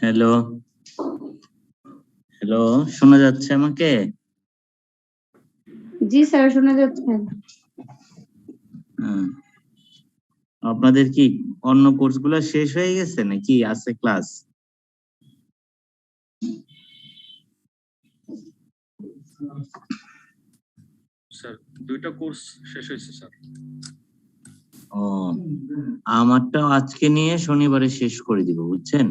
Hello, hello, শোনা যাচ্ছে আমাকে? জি স্যার, শোনা যাচ্ছে। হ্যাঁ। আপনাদের কি অন্য কোর্সগুলো শেষ হয়ে গেছে নাকি আছে ক্লাস? স্যার দুইটা কোর্স শেষ হয়েছে স্যার। ও, আমারটাও আজকে নিয়ে শনিবারে শেষ করে দিব, বুঝছেন?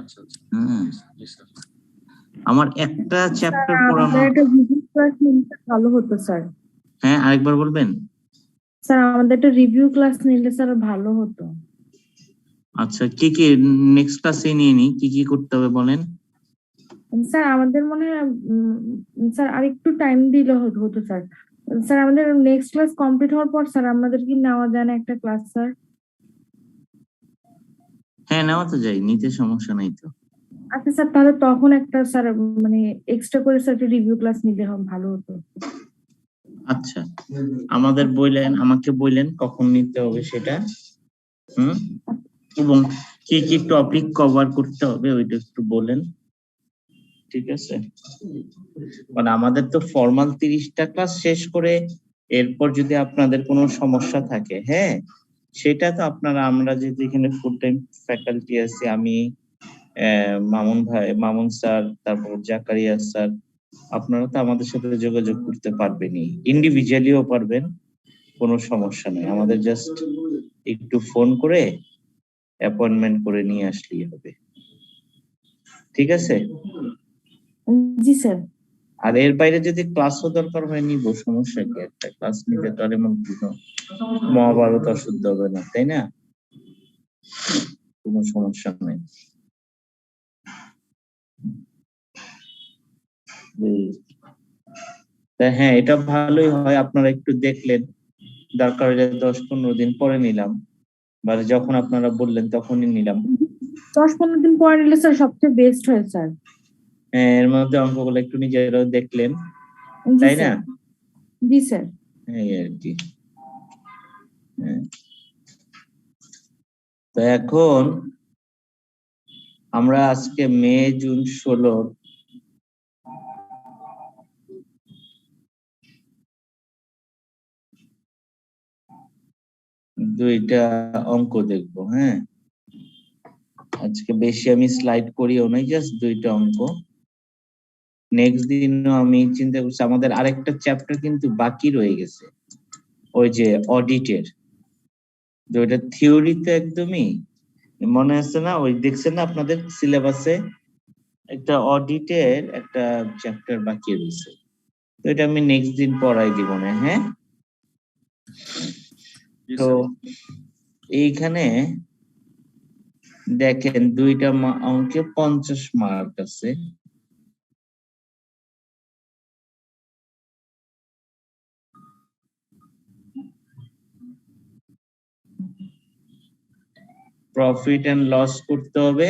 আচ্ছা আচ্ছা। হ্যাঁ, জি স্যার। আমার একটা চ্যাপ্টার স্যার পড়ানো। আমাদের একটা রিভিউ ক্লাস নিলে ভালো হতো স্যার। হ্যাঁ, আরেকবার বলবেন? স্যার আমাদের একটা রিভিউ ক্লাস নিলে স্যার ভালো হতো। আচ্ছা, কি কি নেক্সট ক্লাসে নিয়ে নি, কি কি করতে হবে বলেন? স্যার আমাদের মনে হয় স্যার আরেকটু টাইম দিলে হতো স্যার। স্যার আমাদের নেক্সট ক্লাস কমপ্লিট হওয়ার পর স্যার আমাদের কি নেওয়া যায় না একটা ক্লাস স্যার? হ্যাঁ, নেওয়া তো যায়, নিতে সমস্যা নাই তো। আচ্ছা স্যার, তাহলে তখন একটা স্যার মানে এক্সট্রা করে স্যার একটা রিভিউ ক্লাস নিলে ভালো হতো। আচ্ছা, আমাকে বললেন কখন নিতে হবে সেটা। এবং কি কি টপিক কভার করতে হবে ওইটা একটু বলেন, ঠিক আছে? মানে আমাদের তো ফর্মাল 30টা ক্লাস শেষ করে এরপর যদি আপনাদের কোনো সমস্যা থাকে, হ্যাঁ, সেটা তো আমরা যেহেতু এখানে ফুল টাইম ফ্যাকাল্টি আছি, আমি মামুন স্যার, তারপর জাকারিয়া স্যার, আপনারা তো আমাদের সাথে যোগাযোগ করতে পারবেনই, ইন্ডিভিজুয়ালিও পারবেন, কোনো সমস্যা নেই। আমাদের জাস্ট একটু ফোন করে অ্যাপয়েন্টমেন্ট করে নিয়ে আসলেই হবে, ঠিক আছে? জি স্যার। আর এর বাইরে যদি ক্লাসও দরকার হয় নিব, সমস্যা কি? একটা ক্লাস নিতে তো আর এমন কোনো মহাভারত অশুদ্ধ হবে না, তাই না? কোনো সমস্যা নেই। হ্যাঁ, এটা ভালোই হয়, আপনারা একটু দেখলেন, দরকার হলে 10-15 দিন পরে নিলাম, বা যখন আপনারা বললেন তখনই নিলাম। 10-15 দিন পরে নিলে স্যার সবচেয়ে বেস্ট হয় স্যার। হ্যাঁ, এর মধ্যে অঙ্কগুলো একটু নিজেরাও দেখলেন, জি তাই না? স্যার। জি স্যার। এই আর কি। হ্যাঁ। তো এখন আমরা আজকে মে জুন 16 দুইটা অঙ্ক দেখবো। হ্যাঁ, আজকে বেশি আমি স্লাইড করিও নাই, জাস্ট দুইটা অঙ্ক। নেক্সট দিনও আমি চিন্তা করছি, আমাদের আরেকটা চ্যাপ্টার কিন্তু বাকি রয়ে গেছে, ওই যে অডিটের, যে ওইটা থিওরি তো একদমই মনে আছে না? ওই দেখছেন না আপনাদের সিলেবাসে একটা অডিটের একটা চ্যাপ্টার বাকি রয়েছে, তো এটা আমি নেক্সট দিন পড়াই দিব না। হ্যাঁ, তো এইখানে দেখেন দুইটা অঙ্কে 50 মার্ক আছে। প্রফিট এন্ড লস করতে হবে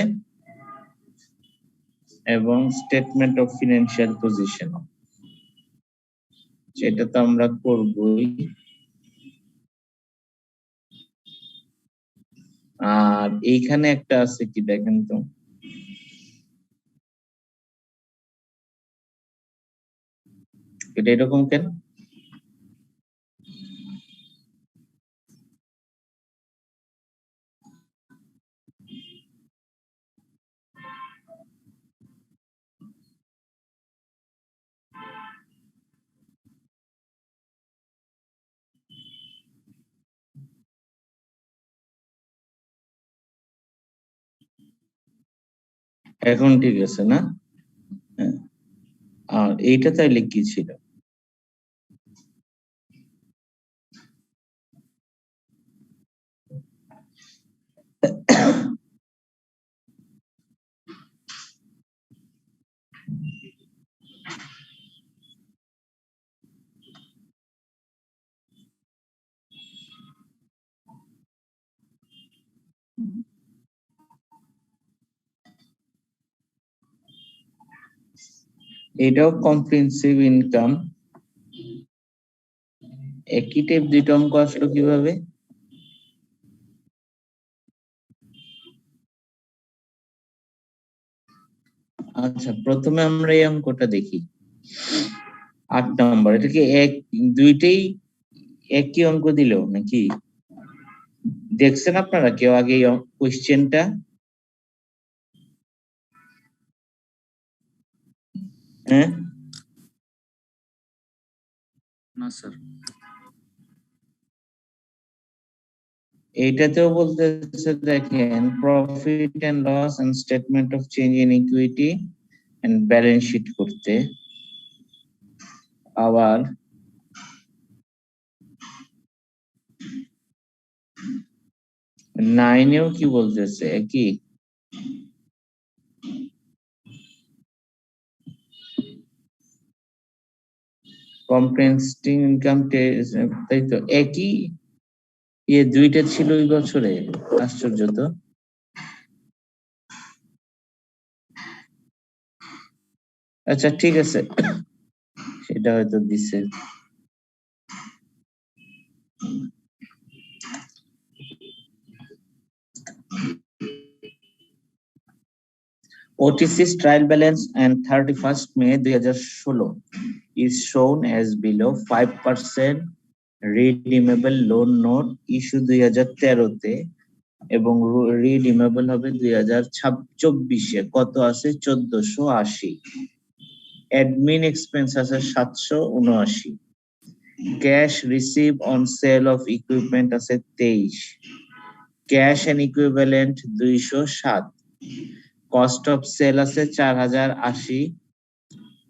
এবং স্টেটমেন্ট অফ ফিনান্সিয়াল পজিশন, সেটা তো আমরা করবই। আর এইখানে একটা আছে কি দেখেন তো, এটা এরকম কেন? এখন ঠিক আছে না? হ্যাঁ। আর এইটা তাইলে কি ছিল? এটাও কম্প্রিহেনসিভ ইনকাম। একই টাইপ দুইটা অঙ্ক আসলো কিভাবে? আচ্ছা, প্রথমে আমরা এই অঙ্কটা দেখি। 8 নম্বর, এটা কি দুইটাই একই অঙ্ক দিল নাকি? দেখছেন আপনারা কেউ আগে এই কোশ্চেনটা? হ্যাঁ, না স্যার। এইটাতেও বলতেছে, দেখেন, profit and loss and statement of change in equity and balance sheet করতে। আবার নাইনেও কি বলতেছে একই। কম্প্রেহেন্সিভ ইনকাম, তাই তো একই। দুইটা ছিল ওই বছরে, আশ্চর্য তো। আচ্ছা ঠিক আছে, সেটা হয়তো দিছে। OTC's trial balance and 31st May 2016 is shown as below. 5% redeemable loan note issue 2013 তে এবং রিডিমেবল হবে 2024-এ। কত আছে? 1480। অ্যাডমিন এক্সপেন্স আছে 779। Cash receive on sale of equipment আছে 23। Cash and equivalent 207। Cost of sale আছে 4080।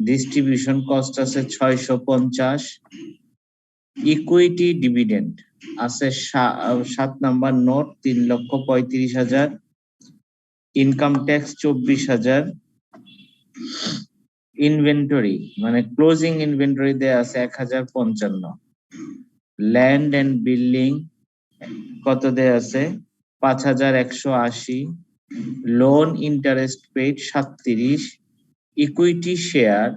ডিস্ট্রিবিউশন কস্ট আছে 650। Equity dividend আছে 7 number note 3,35,000। Income tax 24,000। Inventory মানে ক্লোজিং ইনভেন্টরি দেয়া আছে 1055। ল্যান্ড এন্ড বিল্ডিং কত দেয়া আছে? 5180। Loan interest paid 37। Equity share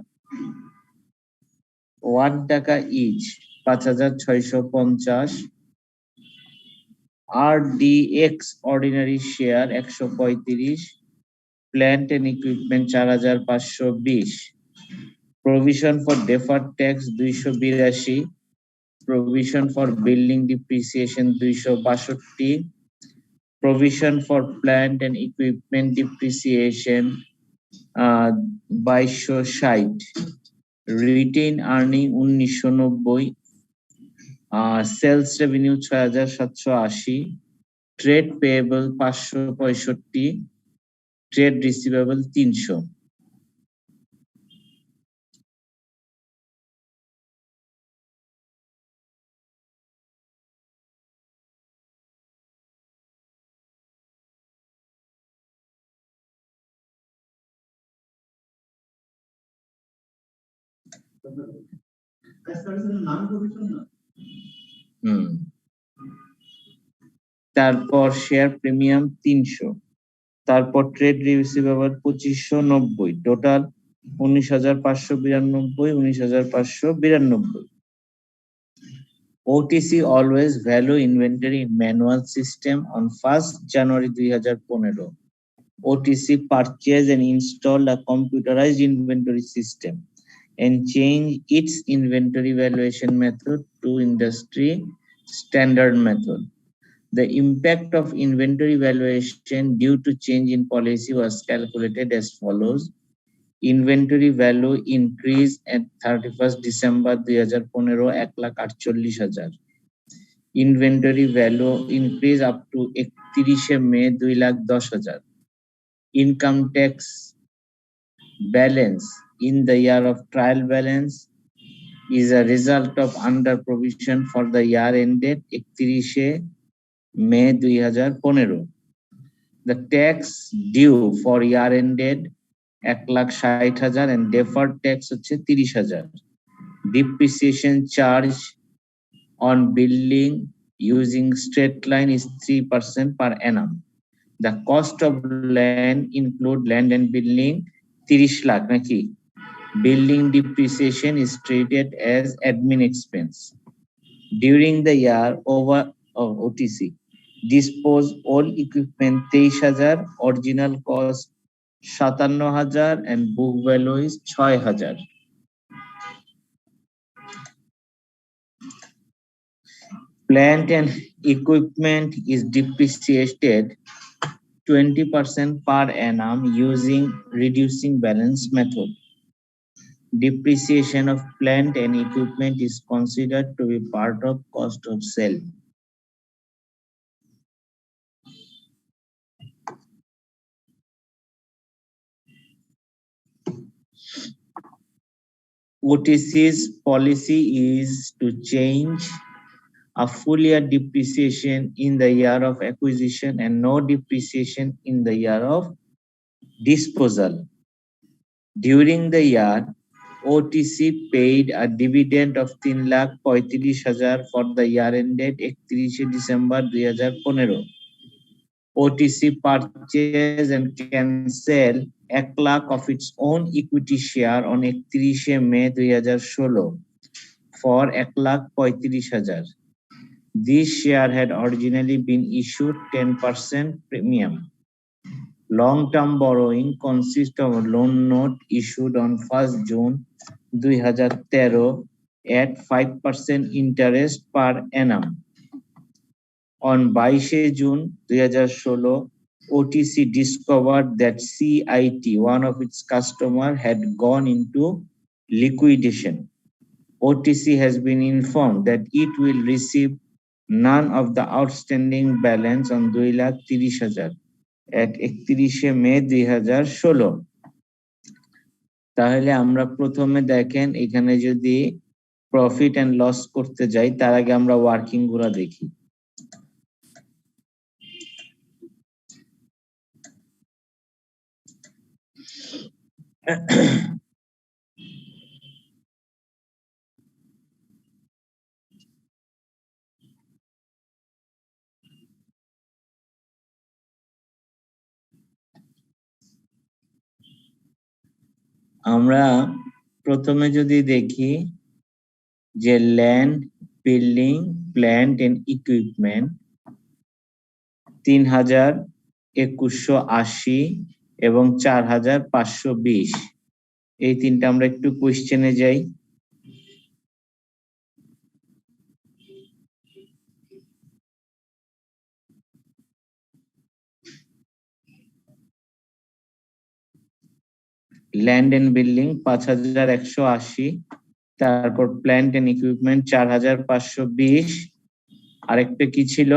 1 টাকা each 5650। RDX ordinary share 135। Plant and equipment 4520। Provision for deferred tax 282। Provision for building depreciation 262। Provision for plant and equipment depreciation 2260। Retain earning 1990। Sales revenue 6780। Trade payable 565। Trade receivable 300। তারপর share premium 300। তারপর trade receivable 2590। Total 19,592, 19,592। OTC always value inventory in manual system on 1st January 2015. OTC purchased and installed a computerized inventory system and changed its inventory valuation method to industry standard method. The impact of inventory valuation due to change in policy was calculated as follows. Inventory value increase at 31st December 2015 1,48,000। Inventory value increase up to 31 May 2,10,000। Income tax balance in the year of trial balance is a result of under provision for the year ended 31 May 2015. The tax due for year ended 1,60,000 and deferred tax হচ্ছে 30,000. Depreciation charge on building using straight line is 3% per annum. The cost of land include land and building 30 lakh নাকি? Building depreciation is treated as admin expense. During the year over OTC dispose all equipment 23,000, original cost 57,000 and book value is 6,000. Plant and equipment is depreciated 20% per annum using reducing balance method. Depreciation of plant and equipment is considered to be part of cost of sale. OTC's policy is to change a full year depreciation in the year of acquisition and no depreciation in the year of disposal. During the year, OTC paid a dividend of 3,35,000 for the year ended 31 December 2015. OTC purchase and cancel 1 lakh of its own equity share on 31 May 2016 for 1,35,000. This share had originally been issued 10% premium. Long-term borrowing consists of a loan note issued on 1st June 2013 at 5% interest per annum. On 22 June 2016, OTC discovered that CIT, one of its customers, had gone into liquidation. OTC has been informed that it will receive none of the outstanding balance on 2,30,000 at 31 May 2016. তাহলে আমরা প্রথমে দেখেন এখানে যদি profit and loss করতে যাই তার আগে আমরা ওয়ার্কিং গুলো দেখি। আমরা প্রথমে যদি দেখি যে land, building, plant and equipment 3,2180 এবং 4,520, এই তিনটা আমরা একটু কোশ্চেনে যাই। ল্যান্ড এন্ড বিল্ডিং 5,180, তারপর প্ল্যান্ট এন্ড ইকুইপমেন্ট 4,520, আরেকটা কি ছিল?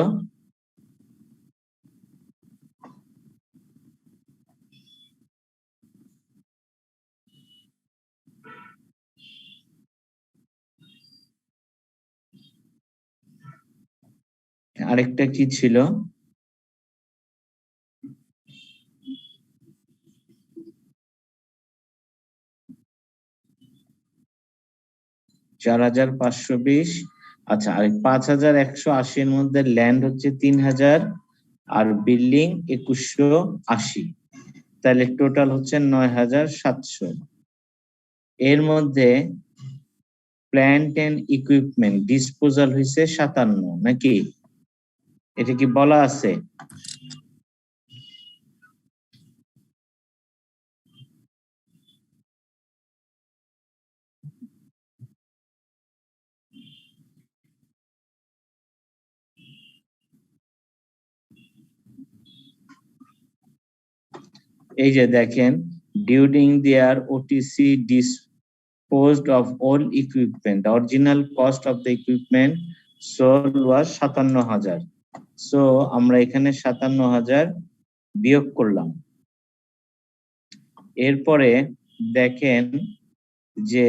আরেকটা কি ছিল? 4,520। আচ্ছা, আর 5,180 এর মধ্যে ল্যান্ড হচ্ছে 3,000 আর বিল্ডিং 2,180, তাহলে টোটাল হচ্ছে 9,700। এর মধ্যে প্ল্যান্ট এন্ড ইকুইপমেন্ট ডিসপোজাল হইছে 57, নাকি? এটা কি বলা আছে? এই যে দেখেন, during their OTC disposed of all equipment, the original cost of the equipment sold was 57,000. So আমরা এখানে 57,000 বিয়োগ করলাম। এরপরে দেখেন যে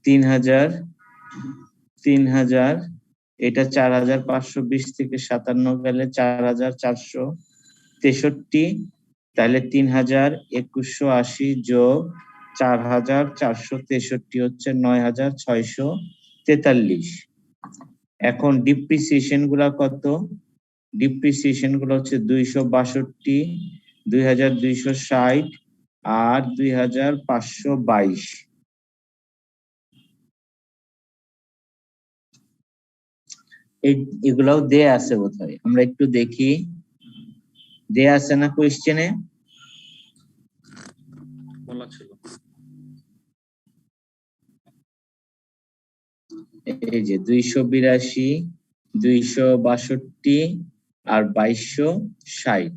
3,000 এটা 4,520 থেকে 57 গেলে 4,463, তাহলে 3,2180 যোগ 4,463 হচ্ছে 9,643। এখন ডিপ্রিসিয়েশন গুলা কত? ডিপ্রিসিয়েশন গুলো হচ্ছে 262, 2,260 আর 2,522। এগুলাও দেয়া আছে বোধহয়, আমরা একটু দেখি। দেয়া আছে না কোয়েশ্চেনে? বলা ছিল। এই যে 282, 262 আর 2260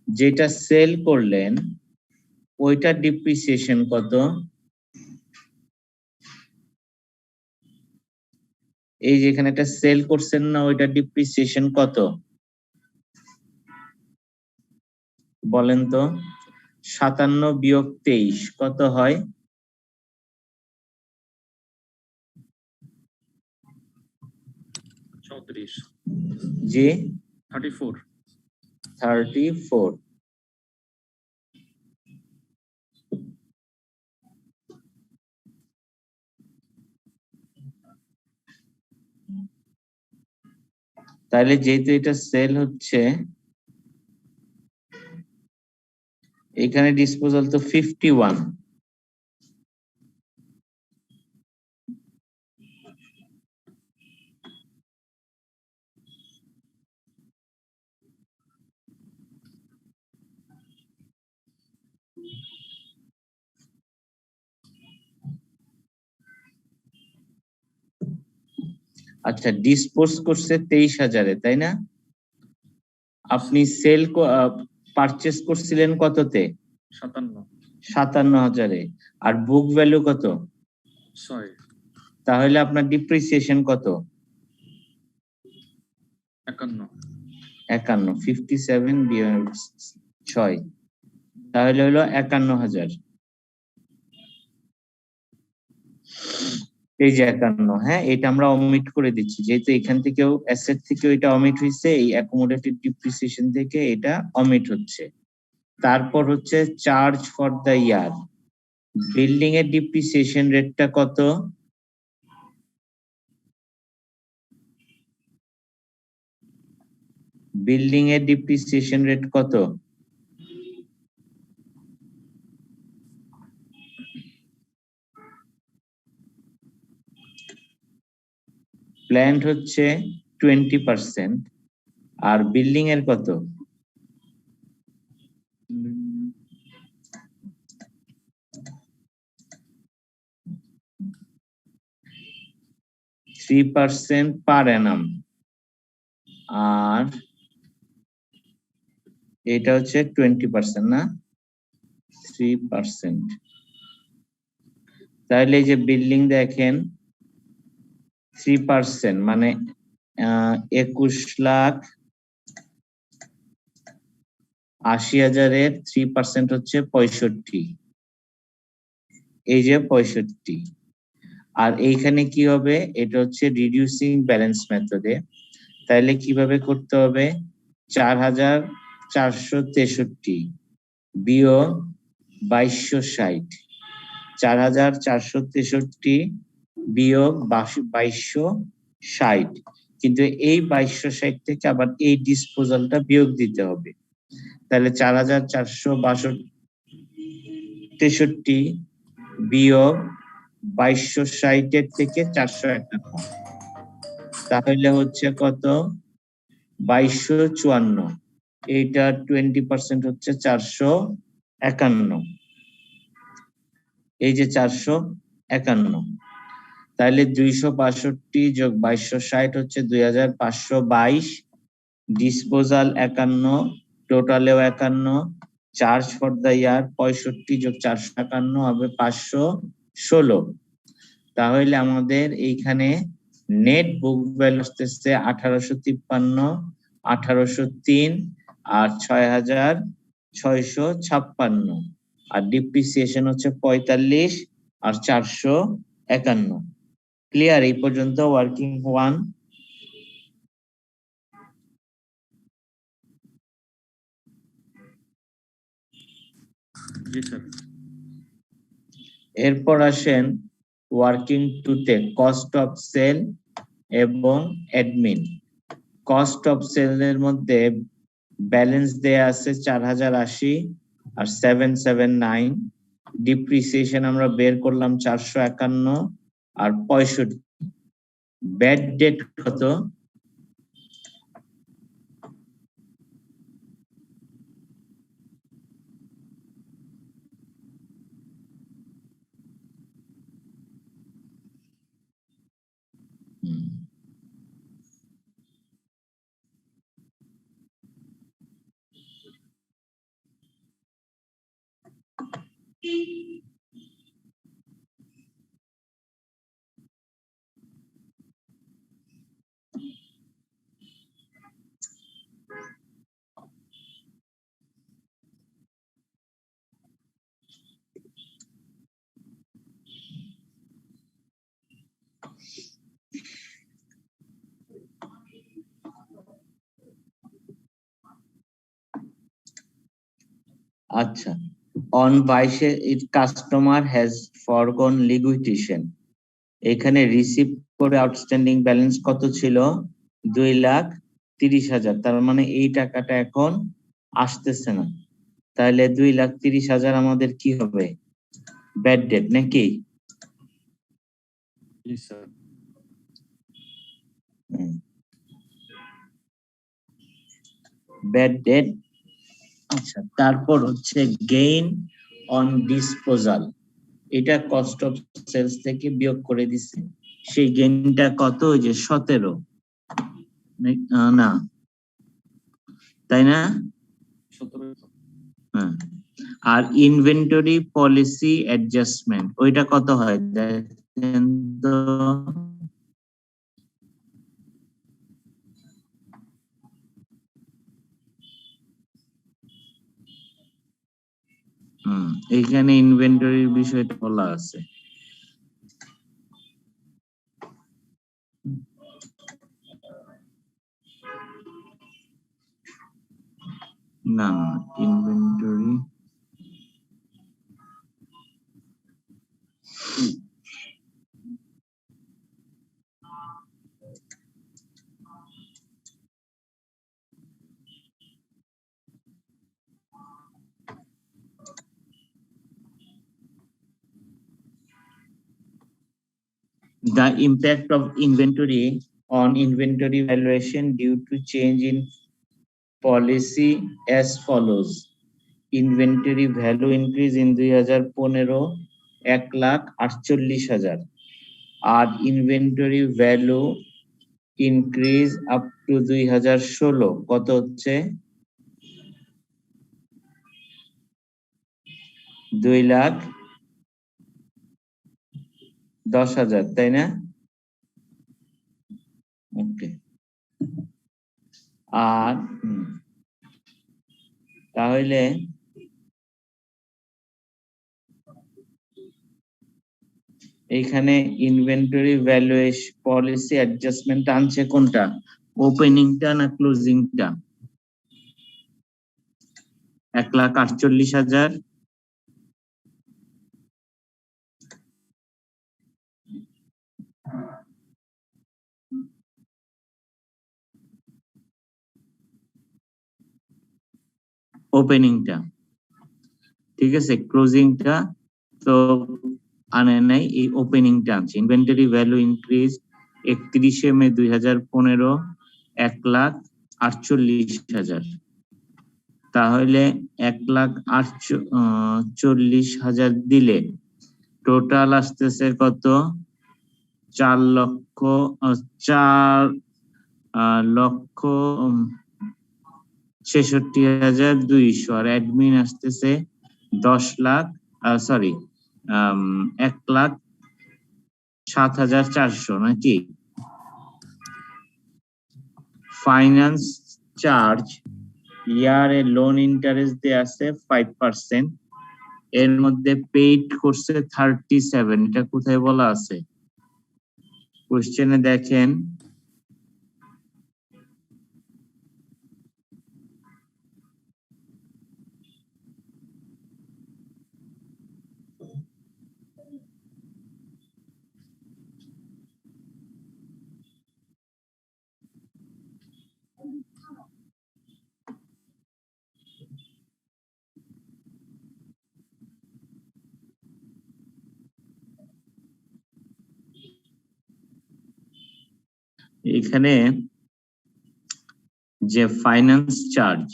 যেটা সেল করলেন ওইটার ডিপ্রিসিয়েশন কত? এই যে এখানে একটা সেল করছেন না, ওইটার ডিপ্রিসিয়েশন কত বলেন তো? 57 বিয়োগ 23 কত হয়? 34, জি 34। 34। তাহলে যেহেতু এটা সেল হচ্ছে, এখানে ডিসপোজাল তো 51। আচ্ছা, ডিসপোজ করছে 23,000-এ, তাই না? আপনি সেল পারচেজ করছিলেন কততে? 57, 57,000-এ। আর বুক ভ্যালু কত? 6, তাহলে আপনার ডিপ্রিসিয়েশন কত? 51, 51। 57 বিয়োগ 6 তাহলে হলো 51,000। এই যে 51, হ্যাঁ, এটা আমরা অমিট করে দিচ্ছি যেহেতু এখান থেকেও অ্যাসেট থেকেও এটা অমিট হয়েছে, এই অ্যাকোমোডেটেড ডিপ্রিসিয়েশন থেকে এটা অমিট হচ্ছে। তারপর হচ্ছে charge for the year. Building এর ডিপ্রিসিয়েশন রেটটা কত? বিল্ডিং এর ডিপ্রিসিয়েশন রেট কত? প্ল্যান্ট হচ্ছে 20% আর বিল্ডিং এর কত? থ্রি 3% পার অ্যানাম। আর এটা হচ্ছে 20%, না? 3%। তাহলে এই যে বিল্ডিং দেখেন 3% মানে 21,80,000-এর 3% হচ্ছে 65। এই যে 65। আর এইখানে কি হবে? এটা হচ্ছে রিডিউসিং ব্যালেন্স মেথডে। তাহলে কিভাবে করতে হবে? 4,463 বিয়োগ 2,260। 4,463 বিয়োগ 2,260, কিন্তু এই 2,260 থেকে আবার এই ডিসপোজালটা বিয়োগ দিতে হবে। তাহলে 4,463 বিয়োগ 2,260 থেকে 451, তাহলে হচ্ছে কত? 2,254। এইটা 20% হচ্ছে 451। এই যে 451, তাহলে 262 যোগ 2,260 হচ্ছে 2,522। Disposal 51, টোটালেও 51। Charge for the year 65 যোগ 451 হবে 516। তাহলে আমাদের এইখানে নেট বুক ভ্যালু আসতেছে 1,853, 1,803 আর 6,656। আর ডিপ্রিসিয়েশন হচ্ছে 45 আর 451। ক্লিয়ার এই পর্যন্ত? ওয়ার্কিং 1। জি স্যার। এরপর আসেন ওয়ার্কিং 2 তে কস্ট অফ সেল এবং অ্যাডমিন। কস্ট অফ সেল এর মধ্যে ব্যালেন্স দেয়া আছে 4,080 আর 779। ডিপ্রিসিয়েশন আমরা বের করলাম 451 আর 65। ব্যাড ডেট কত? আচ্ছা, on 22 it customer has foregone liquidation, এখানে রিসিভ করে আউটস্ট্যান্ডিং ব্যালেন্স কত ছিল? 2,30,000। তার মানে এই টাকাটা এখন আসতেছে না, তাহলে 2,30,000 আমাদের কি হবে? ব্যাড ডেট নাকি? জি স্যার। Bad date. আচ্ছা, তারপর হচ্ছে গেইন অন ডিসপোজাল, এটা কস্ট অফ সেলস থেকে বিয়োগ করে দিছে। সেই গেইনটা কত? ওই যে 17 না, তাই না? 17। হ্যাঁ। আর ইনভেন্টরি পলিসি অ্যাডজাস্টমেন্ট ওইটা কত হয় দেখেন তো? এইখানে ইনভেন্টরির বিষয়টা বলা আছে। না, inventory the impact of inventory on inventory valuation due to change in policy as follows. Inventory value increase in 2015 1,48,000 আর inventory value increase up to 2016 কত হচ্ছে? 2,10,000, তাই না? ওকে। আর তাহলে এইখানে ইনভেন্টরি ভ্যালুয়েশন পলিসি অ্যাডজাস্টমেন্ট আনছে কোনটা? ওপেনিংটা না ক্লোজিংটা? 1,48,000। ওপেনিংটা ঠিক আছে, ক্লোজিংটা তো আনে নাই, এই ওপেনিংটা আনছে। ইনভেন্টরি ভ্যালু ইনক্রিজ 31 মে 2015 1,48,000, তাহলে 1,48,000 দিলে টোটাল আসতেছে কত? 4,66,200 আর অ্যাডমিন আসতেছে 1,07,400 নাকি? ফাইন্যান্স চার্জ ইয়ারে লোন ইন্টারেস্ট দিয়ে আছে 5%, এর মধ্যে পেইড করছে 37, এটা কোথায় বলা আছে? কোশ্চেনে দেখেন। এখানে যে ফাইন্যান্স চার্জ,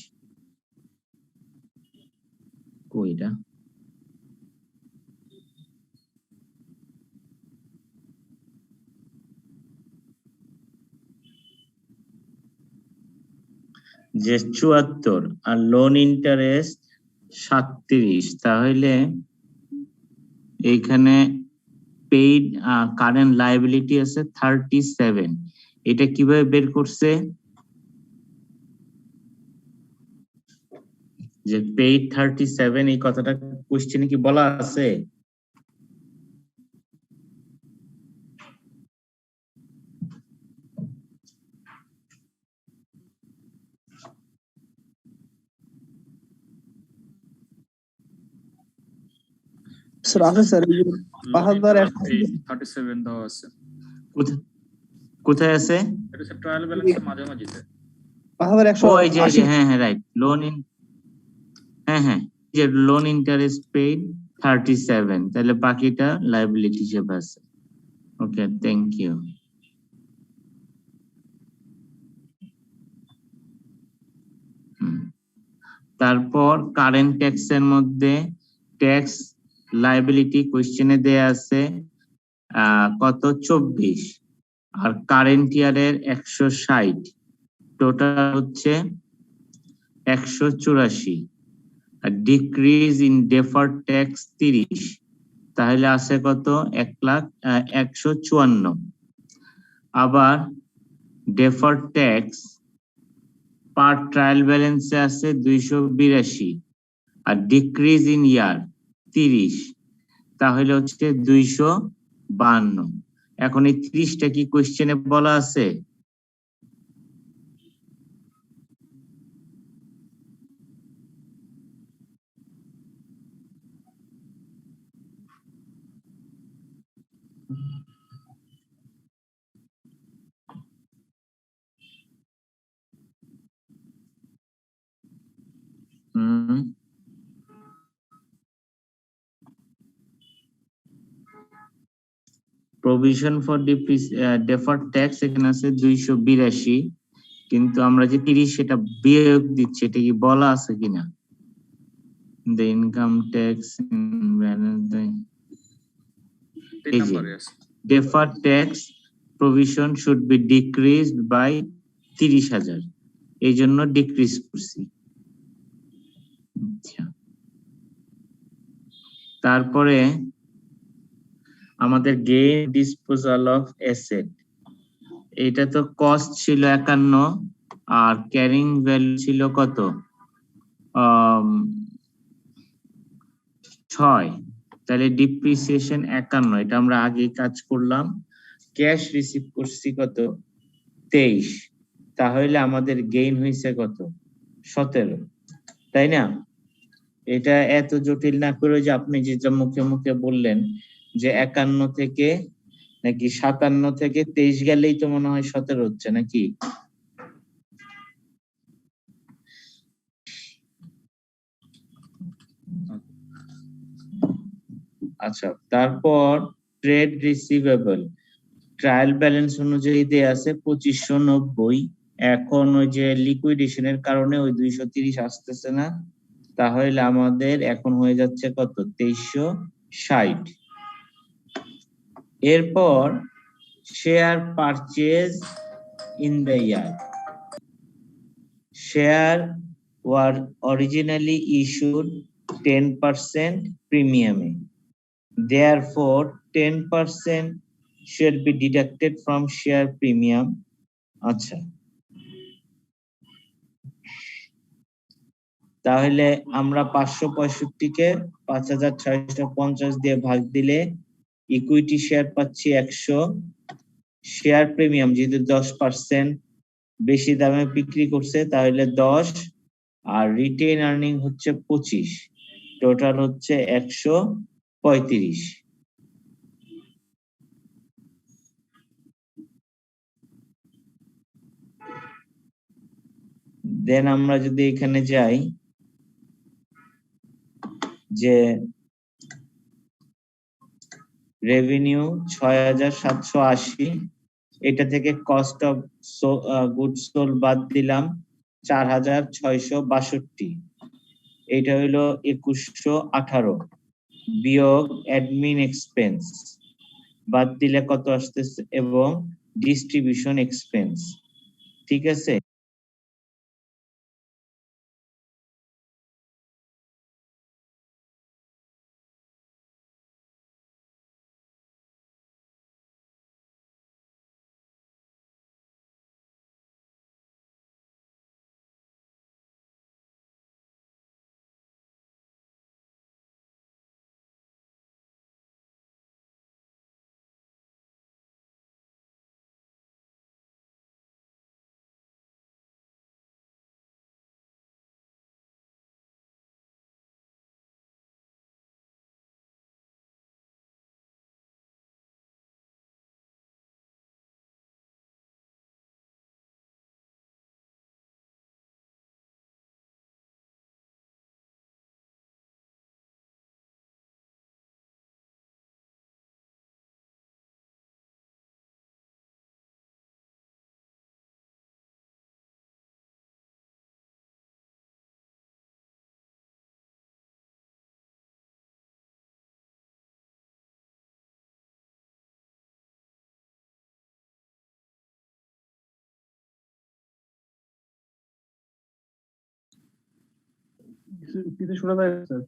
কইটা যে 74 আর লোন ইন্টারেস্ট 37, তাহলে এইখানে পেইড কারেন্ট লায়াবিলিটি আছে 37। এটা কিভাবে বের করছে? যে পেইড 37, এই কথাটা কোশ্চেনে কি বলা আছে? স্যার আছে স্যার, এই যে 37 দেওয়া আছে। কোথায় আছে? এটা স্যার ট্রায়াল ব্যালেন্সের মাঝামাঝিতে। 5180। ও এই যে হ্যাঁ রাইট, লোন ইন, হ্যাঁ যে লোন ইন্টারেস্ট পেইড 37, তাহলে বাকিটা লায়াবিলিটি হিসেবে আছে। ওকে, থ্যাংক ইউ। তারপর কারেন্ট ট্যাক্স এর মধ্যে ট্যাক্স লায়াবিলিটি কোশ্চেনে দেয়া আছে কত? 24, আর কারেন্ট ইয়ারের 160, টোটাল হচ্ছে 184। আর ডিক্রিজ ইন ডেফার্ড ট্যাক্স 30, তাহলে আছে কত? 154। আবার ডেফার্ড ট্যাক্স পার ট্রায়াল ব্যালেন্সে আছে 282, আর ডিক্রিজ ইন ইয়ার 30, তাহলে হচ্ছে 252। এখন এই 30টা কি কোশ্চেনে বলা আছে? প্রভিশন ফর ডেফার্ড ট্যাক্স এখানে আছে 282, কিন্তু আমরা যে 30 সেটা বিয়োগ দিচ্ছি, এটা কি বলা আছে কিনা? the income tax in balance তিন নম্বরে আছে। deferred tax provision should be decreased by 30,000, এই জন্য ডিক্রিজ করছি। তারপরে আমাদের গেইন ডিসপোজাল অফ অ্যাসেট, এটা তো কস্ট ছিল 51 আর ক্যারিং ভ্যালু ছিল কত? 6, তাহলে ডিপ্রিসিয়েশন 51, এটা আমরা আগে কাজ করলাম। ক্যাশ রিসিভ করছি কত? 23, তাহলে আমাদের গেইন হয়েছে কত? 17, তাই না? এটা এত জটিল না করে যে আপনি যেটা মুখে মুখে বললেন যে 51 থেকে নাকি 57 থেকে 23 গেলেই তো মনে হয় 17 হচ্ছে নাকি? আচ্ছা, তারপর ট্রেড রিসিভেবল ট্রায়াল ব্যালেন্স অনুযায়ী দেয়া আছে 2590। এখন ওই যে লিকুইডেশনের কারণে ওই 230 আসতেছে না, তাহলে আমাদের এখন হয়ে যাচ্ছে কত? 2360। এরপর share purchase in the year, share were originally issued 10% প্রিমিয়ামে, therefore 10% should be deducted from share premium। আচ্ছা, তাহলে আমরা 565 কে 5650 দিয়ে ভাগ দিলে ইকুইটি শেয়ার পাচ্ছি 100, শেয়ার প্রিমিয়াম যেহেতু 10% বেশি দামে বিক্রি করছে তাহলে 10, আর রিটেইন আর্নিং হচ্ছে 25, টোটাল হচ্ছে 135। দেন আমরা যদি এখানে যাই যে রেভিনিউ 6780, এটা থেকে কস্ট অফ গুডস সোল্ড বাদ দিলাম 4662, এটা হইলো 2118, বিয়োগ অ্যাডমিন এক্সপেন্স বাদ দিলে কত আসতেছে, এবং ডিস্ট্রিবিউশন এক্সপেন্স। ঠিক আছে, কিছু শোনা যায় না, স্যার।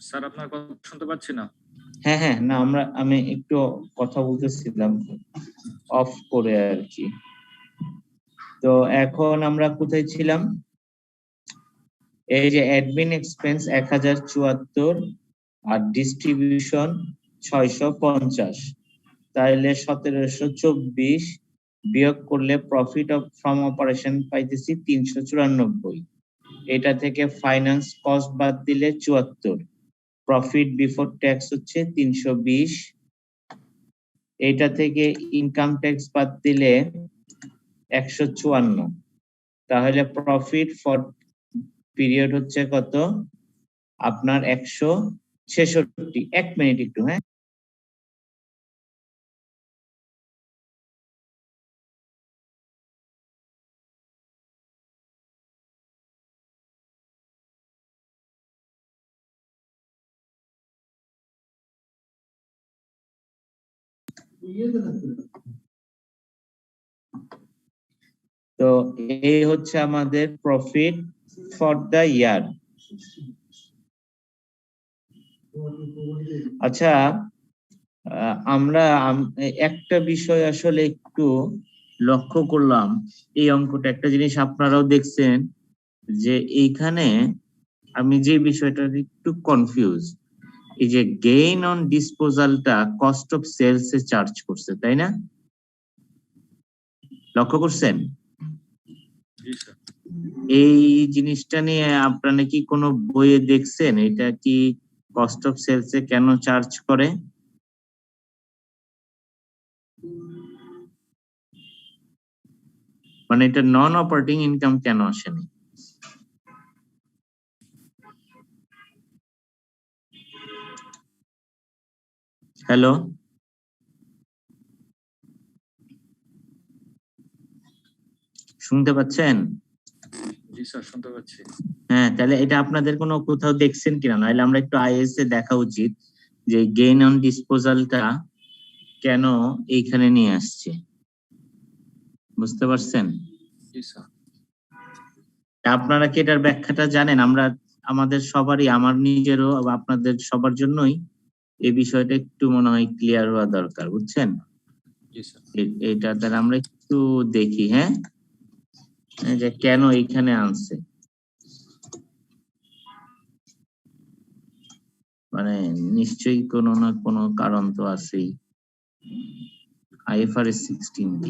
স্যার আপনার কথা শুনতে পাচ্ছি না। হ্যাঁ হ্যাঁ, না আমি একটু কথা বলতেছিলাম অফ করে আর কি। তো এখন আমরা কোথায় ছিলাম? এই যে অ্যাডমিন এক্সপেন্স 1074 আর ডিস্ট্রিবিউশন 650, তাহলে 1724 বিয়োগ করলে প্রফিট ফ্রম অপারেশন পাইতেছি 394। এটা থেকে ফাইন্যান্স কস্ট বাদ দিলে 74, প্রফিট বিফোর ট্যাক্স হচ্ছে 320। এটা থেকে ইনকাম ট্যাক্স বাদ দিলে 154, তাহলে প্রফিট ফর পিরিয়ড হচ্ছে কত আপনার 166। 1 মিনিট একটু, হ্যাঁ। তো এই হচ্ছে আমাদের প্রফিট ফর দ্য ইয়ার। আচ্ছা, আমরা একটা বিষয় আসলে একটু লক্ষ্য করলাম, এই অঙ্কটা একটা জিনিস আপনারাও দেখছেন যে এইখানে আমি যে বিষয়টা একটু কনফিউজ, এই যে গেইন অন ডিসপোজালটা কস্ট অফ সেলস এ চার্জ করছে, তাই না? লক্ষ্য করছেন? জি স্যার। এই জিনিসটা নিয়ে আপনারা কি কোনো বইয়ে দেখছেন এটা কি কস্ট অফ সেলস এ কেন চার্জ করে? মানে এটা নন অপারেটিং ইনকাম কেন আসেনি? হ্যালো, শুনতে পাচ্ছেন? জি স্যার, শুনতে পাচ্ছি। হ্যাঁ, তাহলে এটা আপনাদের কোনো কোথাও দেখছেন কিনা, নাহলে আমরা একটু আইএস এ দেখা উচিত যে গেইন অন ডিসপোজালটা কেন এইখানে নিয়ে আসছে। বুঝতে পারছেন? জি স্যার। আপনারা কি এটার ব্যাখ্যাটা জানেন? আমরা আমাদের সবারই, আমার নিজেরও, আপনাদের সবার জন্যই এই বিষয়টা একটু মনে হয় ক্লিয়ার হওয়া দরকার, বুঝছেন? জি স্যার। এটা তাহলে আমরা একটু দেখি, হ্যাঁ, যে কেন এইখানে আনছে। মানে নিশ্চয়ই কোনো না কোনো কারণ তো আছেই। আইএফআরএস 16 কি?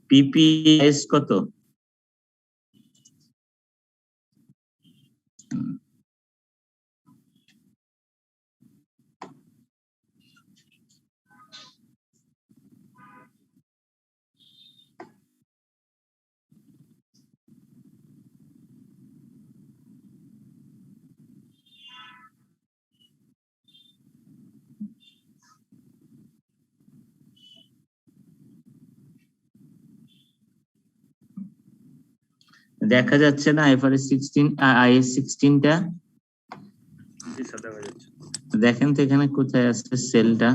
পিপিএস কত? দেখা যাচ্ছে না আইএফআরএস 16 আইএস 16টা? জি স্যার, দেখা যাচ্ছে। দেখেন তো এখানে কোথায় আছে সেলটা।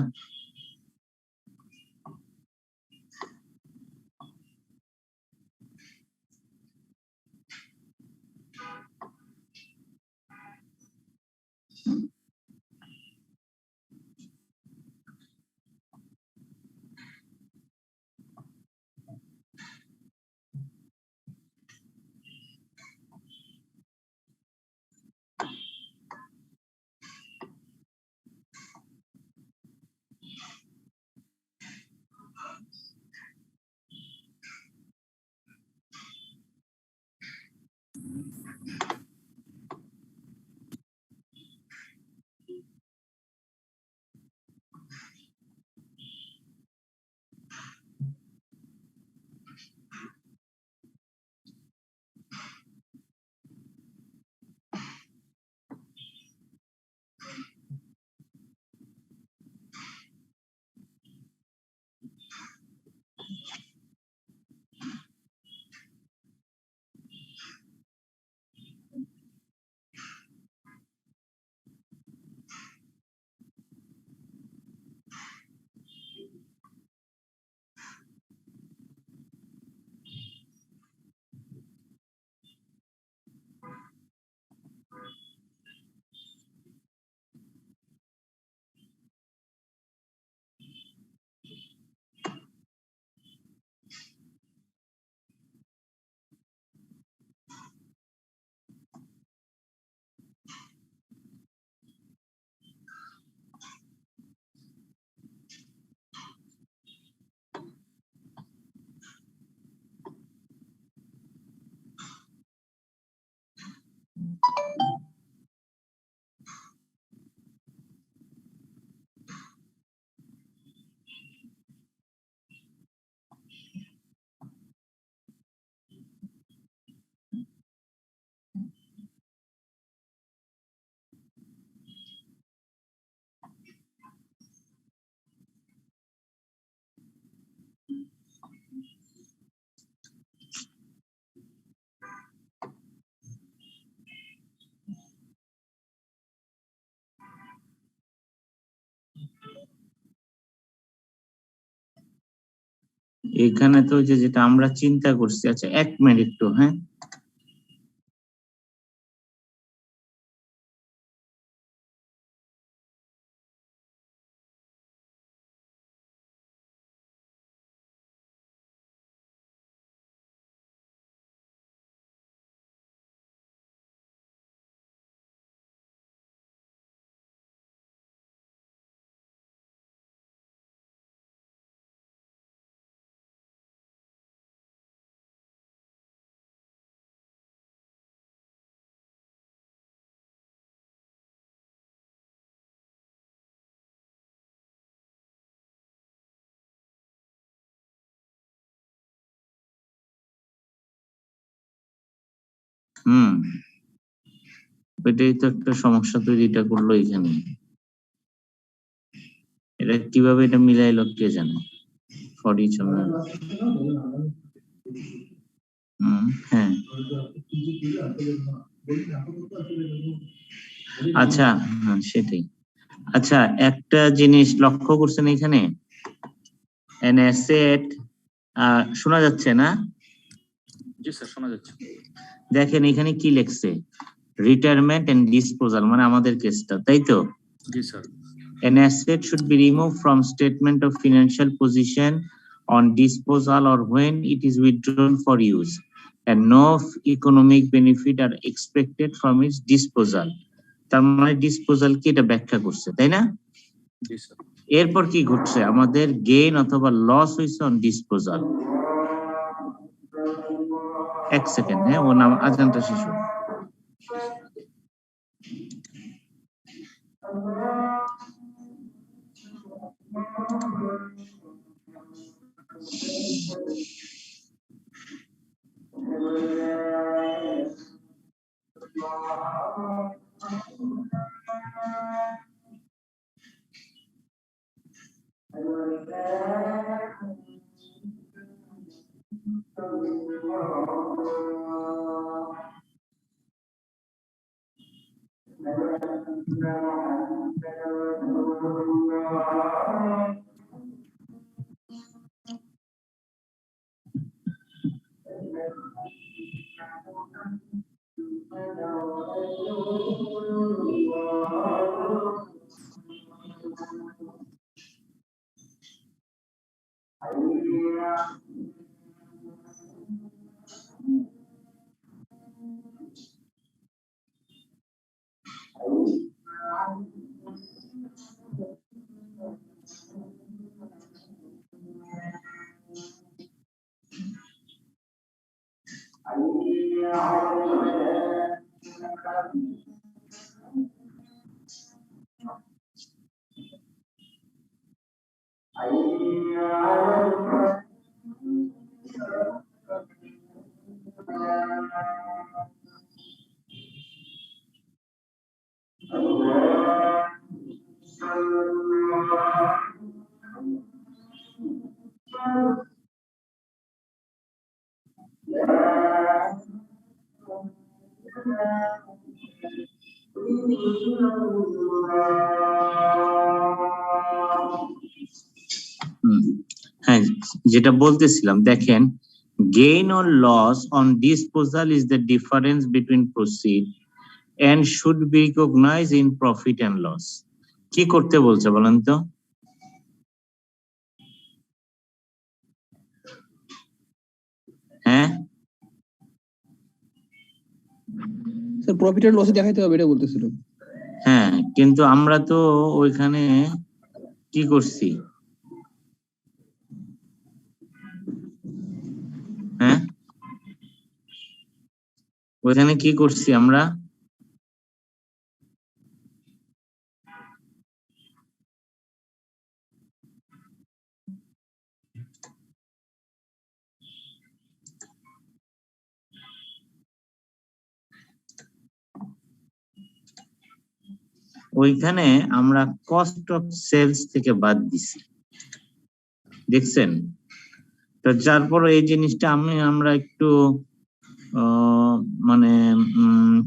এখানে তো যেটা আমরা চিন্তা করছি, আচ্ছা 1 মিনিট একটু, হ্যাঁ এটাই তো একটা সমস্যা তৈরিটা করলো এখানে। এটা কিভাবে এটা মিলাইলো কে জানে, ফর ইচ আদার। হ্যাঁ আচ্ছা, হ্যাঁ সেটাই। আচ্ছা একটা জিনিস লক্ষ্য করছেন এখানে, an asset, শোনা যাচ্ছে না? জি স্যার, শোনা যাচ্ছে। দেখেন এখানে কি লিখছে, রিটায়ারমেন্ট এন্ড ডিসপোজাল, মানে আমাদের কেসটা, তাই তো? জি sir. An asset should be removed from statement of financial position on disposal or when it is withdrawn for use, and no economic benefit are expected from its disposal. তার মানে disposal কি এটা ব্যাখ্যা করছে, তাই না? জি স্যার। এরপর কি ঘটছে, আমাদের গেইন অথবা লস হইছে অন ডিসপোজাল। 1 সেকেন্ড, হ্যাঁ ও নাম আজানটা শেষ হোক। হ্যাঁ যেটা বলতেছিলাম, দেখেন gain or loss on disposal is the difference between proceed and should be recognized in profit and loss. কি করতে বলছে বলেন তো? হ্যাঁ স্যার প্রফিট এন্ড লসে দেখাইতে হবে এটা বলতেছিল। হ্যাঁ কিন্তু আমরা তো ওইখানে কি করছি, হ্যাঁ ওইখানে কি করছি আমরা? ওইখানে আমরা কস্ট অফ সেলস থেকে বাদ দিছি, দেখছেন? তো যার পর এই জিনিসটা আমরা একটু মানে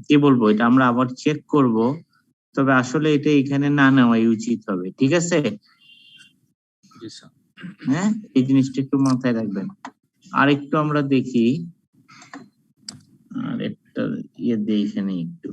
কি বলবো, এটা আমরা আবার চেক করব, তবে আসলে এটা এখানে না নেওয়াই উচিত হবে, ঠিক আছে? জি স্যার। হ্যাঁ, এই জিনিসটা একটু মাথায় রাখবেন। আরেকটু আমরা দেখি, আর একটা ইয়ে দিই এখানে একটু।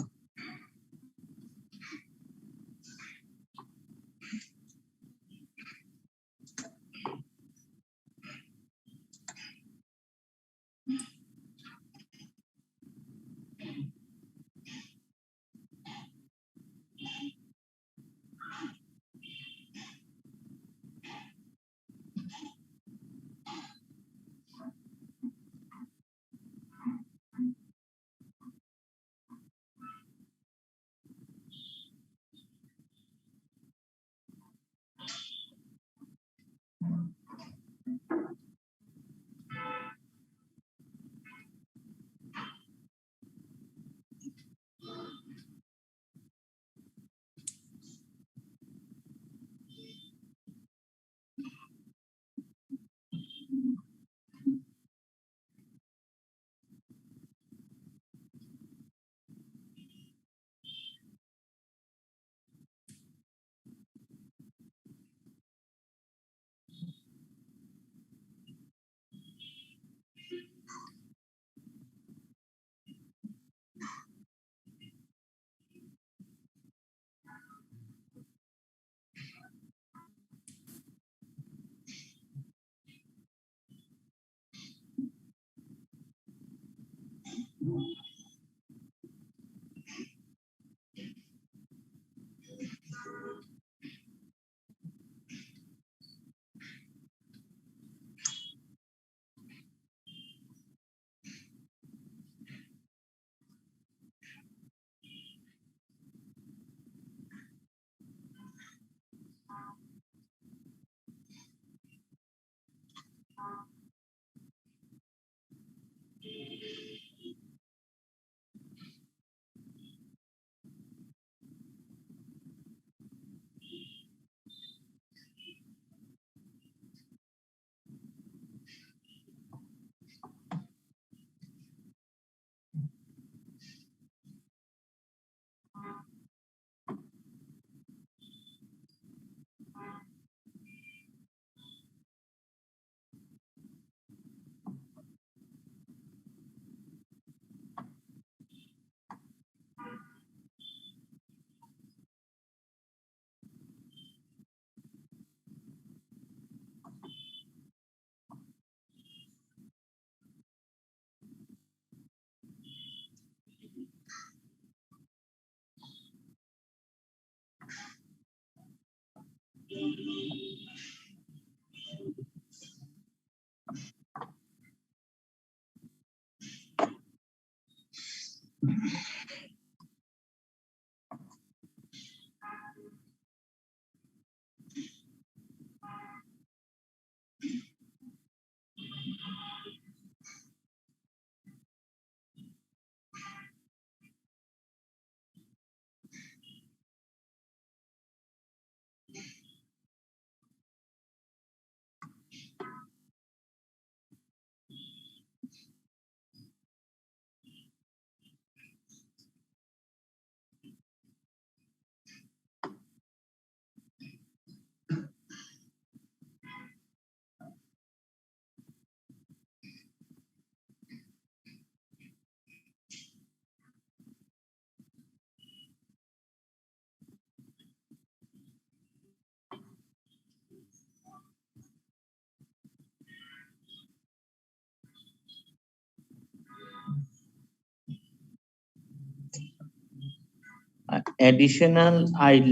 Additional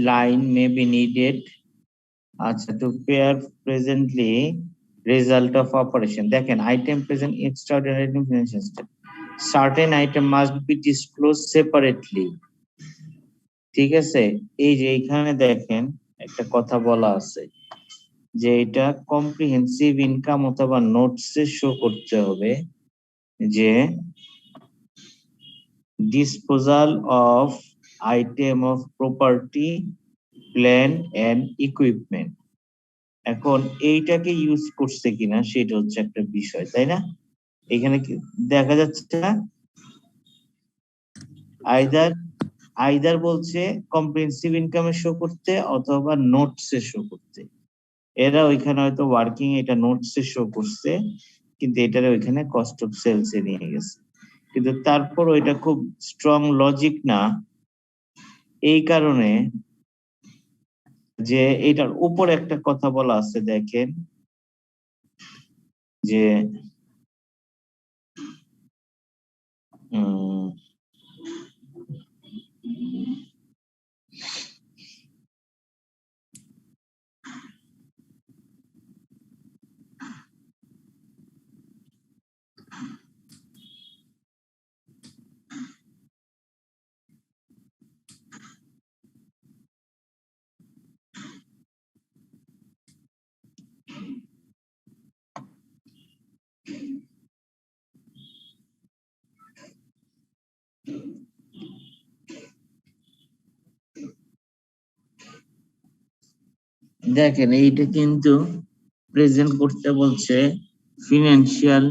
line may be needed to pair presently result of operation. দেখেন, item present extraordinary financial state. Certain item must be disclosed separately. ঠিক আছে, এই যে এখানে দেখেন একটা কথা বলা আছে যে এটা কম্প্রিহেন্সিভ ইনকাম অথবা নোটসে শো করতে হবে যে disposal of item of property, plant and equipment. এখন এইটাকে ইউজ করছে কিনা সেটা হচ্ছে একটা বিষয়, তাই না? এখানে দেখা যাচ্ছে না, আইদার বলছে কম্প্রিহেন্সিভ ইনকামে শো করতে অথবা নোটসে শো করতে। এরা ওইখানে হয়তো ওয়ার্কিং এটা নোটসে শো করছে, কিন্তু এটারে ওইখানে কস্ট অফ সেলস এ নিয়ে গেছে। কিন্তু তারপর ওইটা খুব স্ট্রং লজিক না, এই কারণে যে এটার উপর একটা কথা বলা আছে, দেখেন যে দেখেন এইটা কিন্তু প্রেজেন্ট করতে বলছে ফিনান্সিয়াল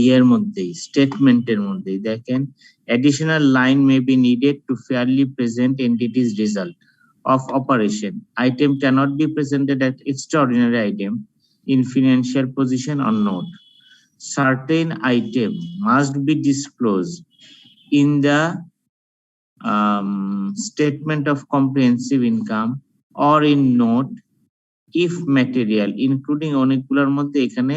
ইয়ের মধ্যেই, স্টেটমেন্টের মধ্যেই। দেখেন, additional line may be needed to fairly present entity's result of operation. Item cannot be presented as extraordinary item in financial position or note. Certain item must be disclosed in the statement of comprehensive income or in note if material, including অনেকগুলোর মধ্যে এখানে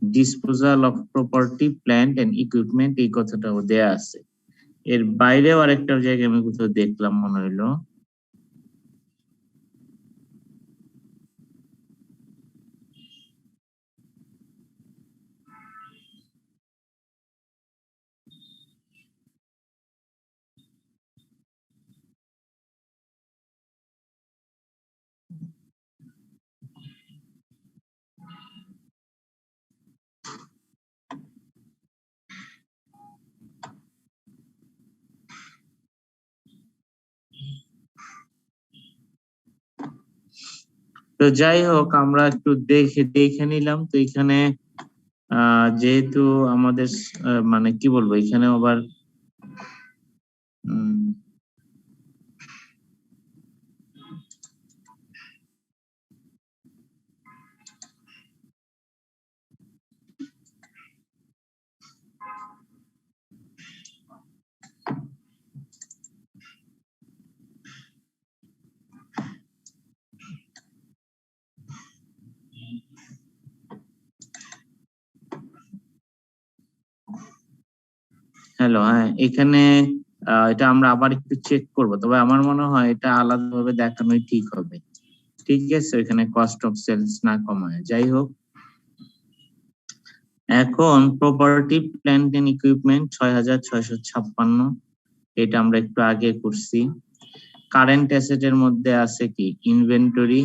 disposal of property, plant and equipment এই কথাটাও দেয়া আছে। এর বাইরেও আরেকটা জায়গায় আমি কোথাও দেখলাম মনে হইলো, তো যাই হোক আমরা একটু দেখে নিলাম। তো এখানে যেহেতু আমাদের মানে কি বলবো, এখানে আবার হ্যালো, হ্যাঁ এখানে এটা আমরা আবার একটু চেক করব, তবে আমার মনে হয় এটা আলাদাভাবে দেখানোই ঠিক হবে। ঠিক আছে, এখানে কস্ট অফ সেলস না কমায়। যাই হোক, এখন প্রপার্টি, প্ল্যান্ট এন্ড ইকুইপমেন্ট ৬৬৫৬, এটা আমরা একটু আগে করছি। কারেন্ট অ্যাসেটের মধ্যে আছে কি ইনভেন্টরি,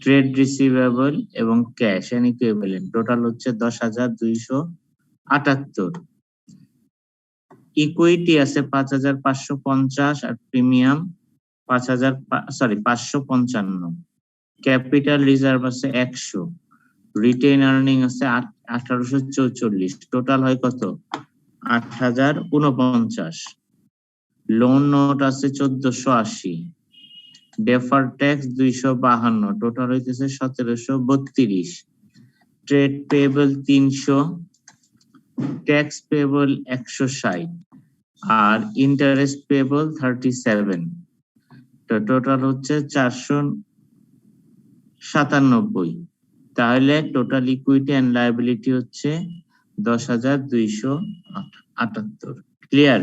ট্রেড রিসিভেবল এবং ক্যাশ এন্ড ইকুইভ্যালেন্ট, টোটাল হচ্ছে ১০,২৭৮। ইকুইটি আছে ৫,৫৫০ আর প্রিমিয়াম ৫৫৫। ক্যাপিটাল রিজার্ভ আছে ১০০, রিটেইন আর্নিং আছে ১৮৪৪, টোটাল হয় কত ৮,০৪৯। লোন নোট আছে ১৪৮০, ডেফার ট্যাক্স ২৫২, টোটাল হইতেছে ১৭৩২। ট্রেড পেয়েবল ৩০০, ট্যাক্স পেয়েবল ১৬০ আর ইন্টারেস্ট পেয়েবল 37, তো টোটাল হচ্ছে ৪৯৭। তাহলে টোটাল ইকুইটি এন্ড লায়াবিলিটি হচ্ছে ১০,২৭৮। ক্লিয়ার?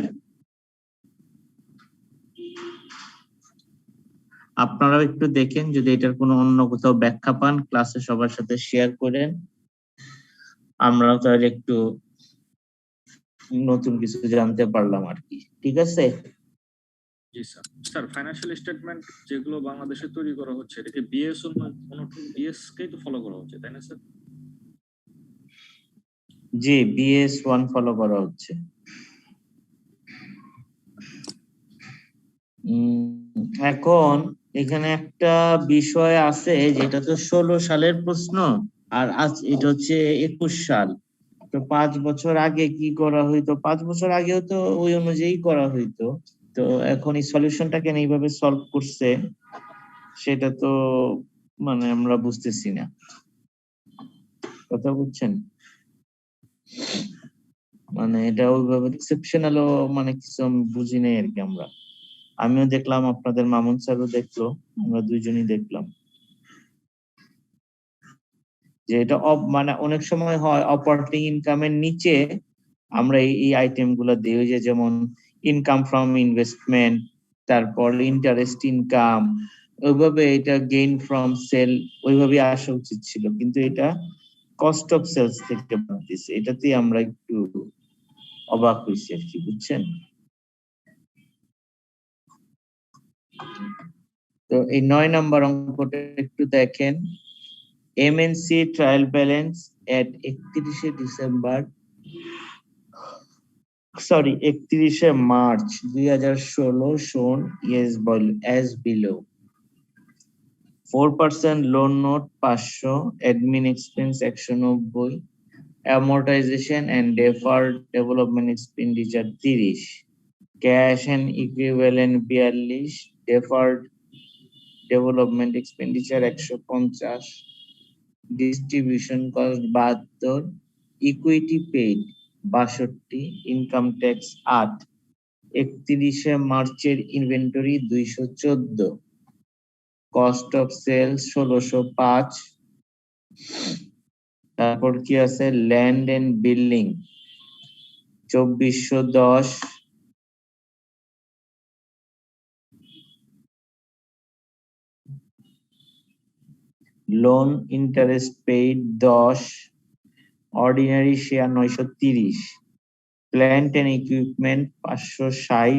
আপনারাও একটু দেখেন, যদি এটার কোনো অন্য কোথাও ব্যাখ্যা পান ক্লাসে সবার সাথে শেয়ার করেন, আমরাও তাহলে একটু নতুন কিছু জানতে পারলাম আর কি। ঠিক আছে? জি স্যার। স্যার ফাইন্যান্সিয়াল স্টেটমেন্ট যেগুলো বাংলাদেশে তৈরি করা হচ্ছে, এটাকে বিএস বিএস কেই তো ফলো করা হচ্ছে, তাই না স্যার? জি, BS1 ফলো করা হচ্ছে। এখন এখানে একটা বিষয় আছে, যেটা তো 16 সালের প্রশ্ন, আর আজ এটা হচ্ছে 21 সাল। তো 5 বছর আগে কি করা হইতো, 5 বছর আগেও তো ওই অনুযায়ী করা হইতো। তো এখন এই সলিউশনটা কেন এইভাবে সলভ করছে সেটা তো মানে আমরা বুঝতেছি না, কথা বুঝছেন? মানে এটা ওইভাবে এক্সেপশনালও মানে কিছু আমি বুঝি নাই আর কি। আমিও দেখলাম, আপনাদের মামুন স্যারও দেখলো, আমরা দুইজনই দেখলাম যে এটা মানে অনেক সময় হয় অপারেটিং ইনকামের নিচে আমরা এই আইটেম গুলো দিই, ওই যে যেমন ইনকাম ফ্রম ইনভেস্টমেন্ট, তারপর ইন্টারেস্ট ইনকাম, ওইভাবে এটা গেইন ফ্রম সেল ওইভাবে আসা উচিত ছিল, কিন্তু এটা কস্ট অফ সেলস থেকে বাদ দিছে। এটাতেই আমরা একটু অবাক হয়েছি আর কি, বুঝছেন? তো এই 9 নাম্বার অঙ্কটা একটু দেখেন। MNC trial balance at 31 March 2016 shown as below. 4% loan note 500, admin expense 190, amortization and deferred development expenditure 30, cash and equivalent 42, deferred development expenditure 150, distribution cost 72, equity paid 62, income tax 8, 31 মার্চের ইনভেন্টরি 214, কস্ট অফ সেলস 1605, তারপর কি আছে land and building 2410, loan interest paid 10, ordinary share 930, plant and equipment 560,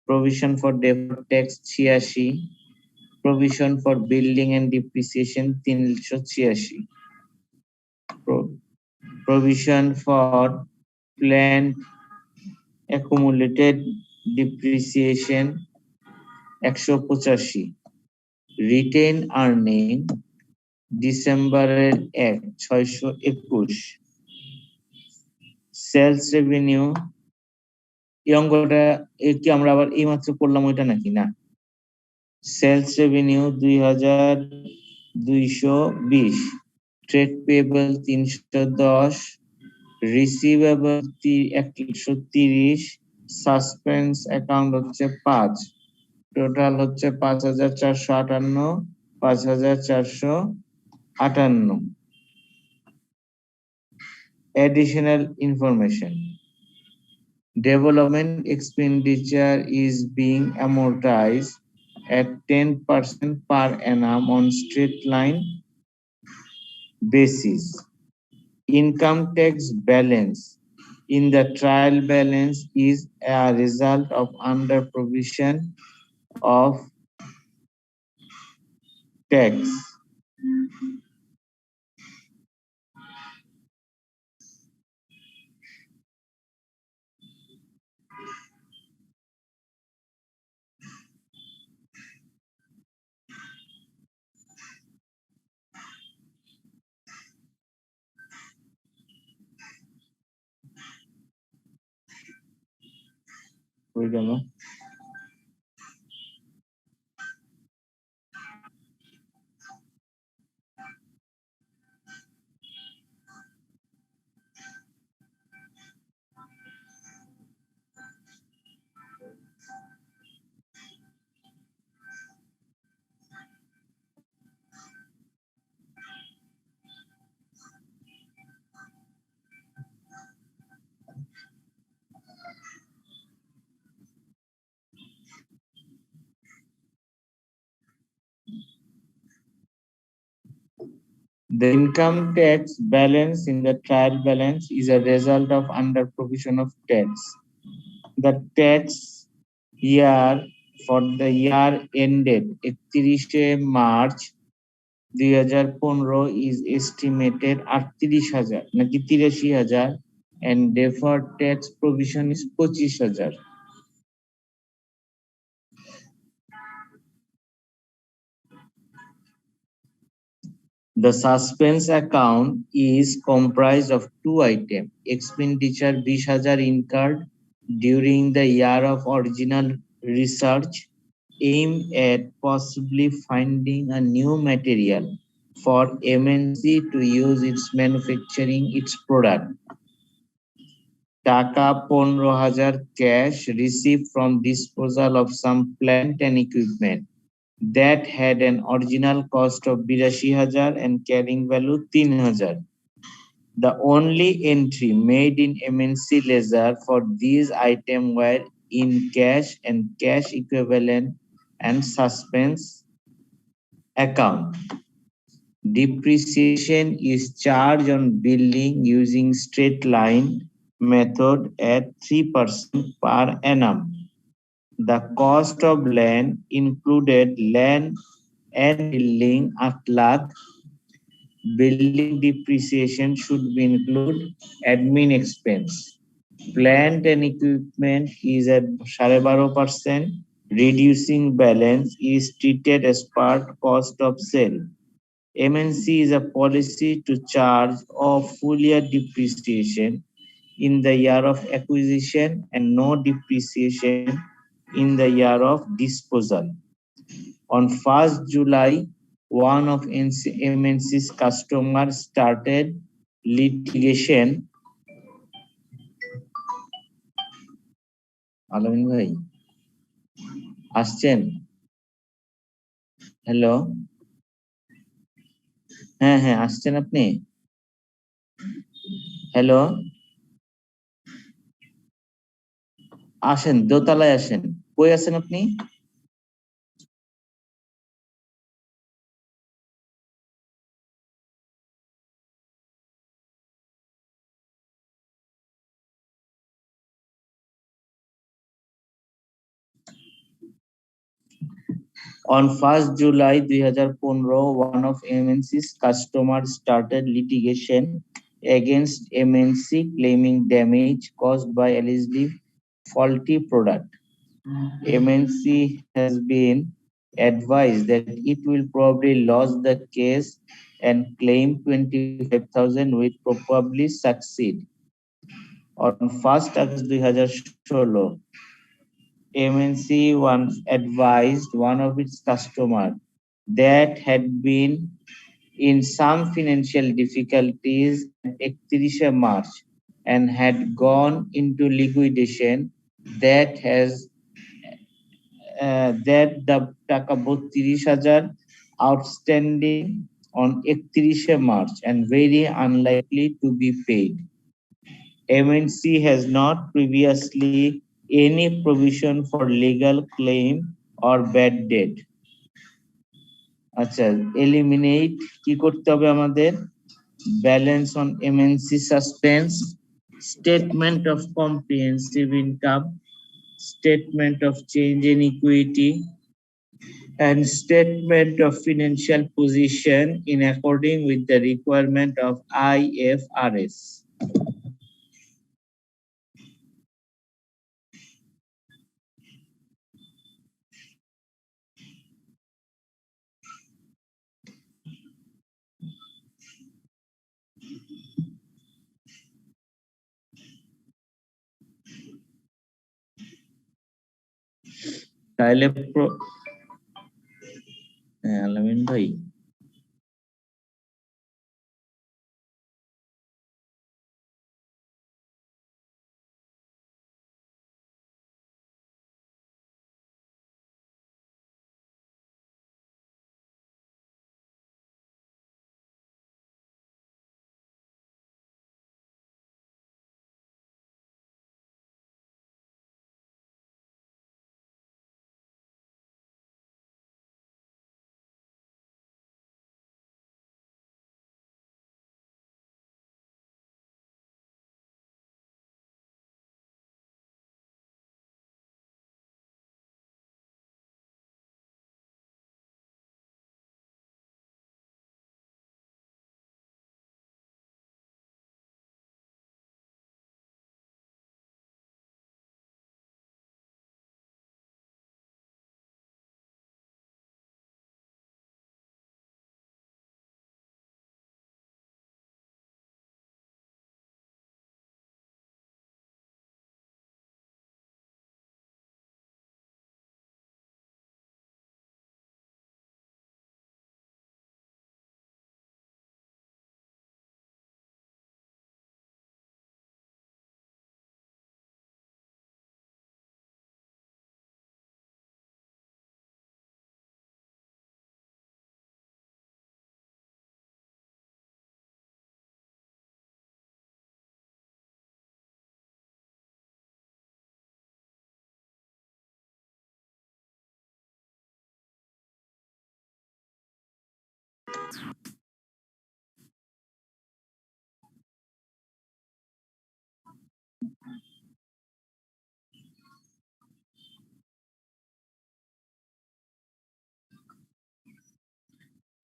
provision for deferred tax 86, provision for building and depreciation 386, provision for plant accumulated depreciation 185, retain earning ডিসেম্বরের 1 621, sales revenue এই অঙ্কটা কি আমরা আবার এইমাত্র করলাম ওইটা নাকি? না, sales revenue 2220, trade payable 310, receivable 130, suspense account হচ্ছে 5, টোটাল হচ্ছে 5458, 5458. Additional information. Development expenditure is being amortized at 10% per annum on straight line basis. Income tax balance in the trial balance is a result of under provision of tax. হয়ে গেল। The income tax balance in the trial balance is a result of under provision of tax. The tax year for the year ended 31 March 2015 is estimated 38,000 নাকি 83,000 and deferred tax provision is 25,000. The suspense account is comprised of two items: expenditure 20,000 incurred during the year of original research aim at possibly finding a new material for MNC to use its manufacturing its product. টাকা 15,000 cash received from disposal of some plant and equipment that had an original cost of 82,000 and carrying value 3,000. The only entry made in MNC ledger for these items were in cash and cash equivalent and suspense account. Depreciation is charged on building using straight line method at 3% per annum. The cost of land included land and building at lakh. Building depreciation should be include admin expense. Plant and equipment is at 12.5%. Reducing balance is treated as part cost of sale. MNC is a policy to charge of full year depreciation in the year of acquisition and no depreciation in the year of disposal. On 1st July, one of MNC's customers started litigation. আলামিন ভাই আসছেন? Hello, হ্যাঁ হ্যাঁ আসছেন আপনি? Hello, আসেন দোতলায় আসেন। কই আছেন আপনি? On 1st July 2015, one of MNC's customers started litigation against MNC claiming damage caused by allegedly faulty product. MNC has been advised that it will probably lose the case and claim 25,000 will probably succeed. On 1st August 2016, MNC once advised one of its customers that had been in some financial difficulties at 31 March and had gone into liquidation that the টাকা 32,000 outstanding on 31 March and very unlikely to be paid. MNC has not previously any provision for legal claim or bad debt. আচ্ছা, eliminate কি করতে হবে আমাদের? Balance on MNC suspense, statement of comprehensive income, statement of change in equity, and statement of financial position in according with the requirement of IFRS. তাহলে আলামিন ভাই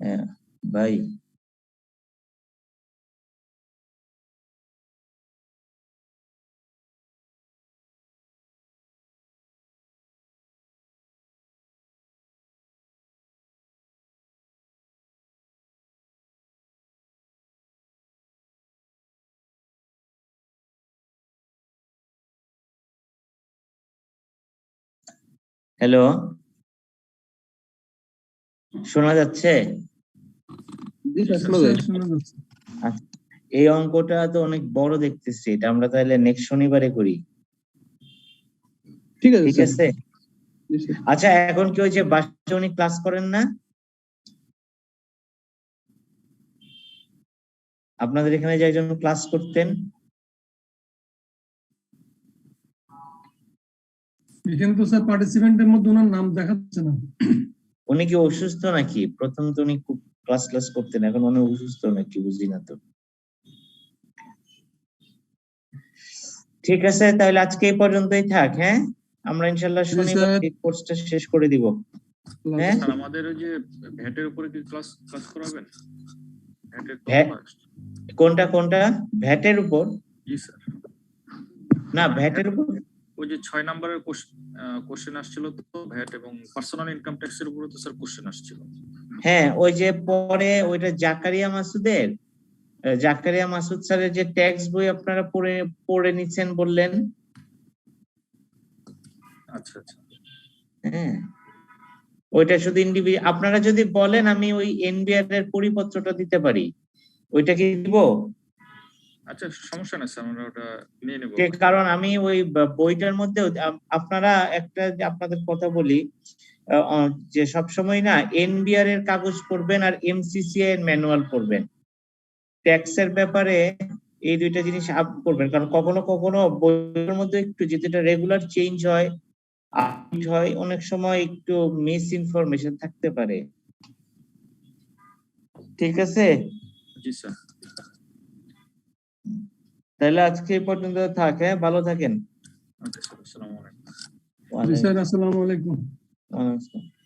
হ্যাঁ, ভাই হ্যালো, শোনা যাচ্ছে? জি স্যার, শোনা যায়। আচ্ছা, এই অঙ্কটা তো অনেক বড় দেখতেছি, এটা আমরা তাহলে নেক্সট শনিবারে করি, ঠিক আছে ঠিক স্যার। আছে? জি স্যার। আচ্ছা, এখন কি ওই যে বাসায় উনি ক্লাস করেন না? আপনাদের এখানে যে একজন ক্লাস করতেন, এখানে তো স্যার পার্টিসিপেন্টের মধ্যে ওনার নাম দেখাচ্ছে না। উনি কি অসুস্থ নাকি? প্রথম তো উনি খুব ক্লাস করতেন, এখন উনি অসুস্থ নাকি বুঝি না তো। ঠিক আছে, তাহলে আজকে এই পর্যন্তই থাক। হ্যাঁ, আমরা ইনশাল্লাহ জি শনিবার স্যার। এই কোর্সটা শেষ করে দিব। হ্যাঁ, স্যার আমাদের ওই যে ভ্যাটের উপরে কি ক্লাস করাবেন? ভ্যাটের ভ্যাট কোনটা ভ্যাটের উপর? জি স্যার। না, ভ্যাটের উপর ওই যে 6 নম্বরের কোশ্চেন আসছিল তো ভ্যাট এবং পার্সোনাল ইনকাম ট্যাক্স এর উপরে তো স্যার কোশ্চেন আসছিল। হ্যাঁ, ওই যে পরে ওইটা জাকারিয়া মাসুদ স্যারের যে ট্যাক্স বই আপনারা পড়ে নিচ্ছেন বললেন। আচ্ছা আচ্ছা। হ্যাঁ, ওইটা শুধু আপনারা যদি বলেন আমি ওই এনবিআর এর পরিপত্রটা দিতে পারি, ওইটা কি দিব? আচ্ছা, সমস্যা নাই স্যার, আমরা ওটা নিয়ে নেব। কারণ আমি ওই বইটার মধ্যে আপনারা একটা যে আপনাদের কথা বলি, যে সবসময় না এনবিআর এর কাগজ পড়বেন আর এমসিসিআই এর ম্যানুয়াল পড়বেন। ট্যাক্সের ব্যাপারে এই দুইটা জিনিস আপ করবেন, কারণ কখনো কখনো বইয়ের মধ্যে একটু যেটা রেগুলার চেঞ্জ হয় অনেক সময় একটু মিস ইনফরমেশন থাকতে পারে। ঠিক আছে, জি স্যার। তাহলে আজকে এই পর্যন্ত থাক। হ্যাঁ, ভালো থাকেন। আচ্ছা স্যার, আসসালামু আলাইকুম। জি স্যার, আসসালামু আলাইকুম। ওয়ালাইকুম আসসালাম।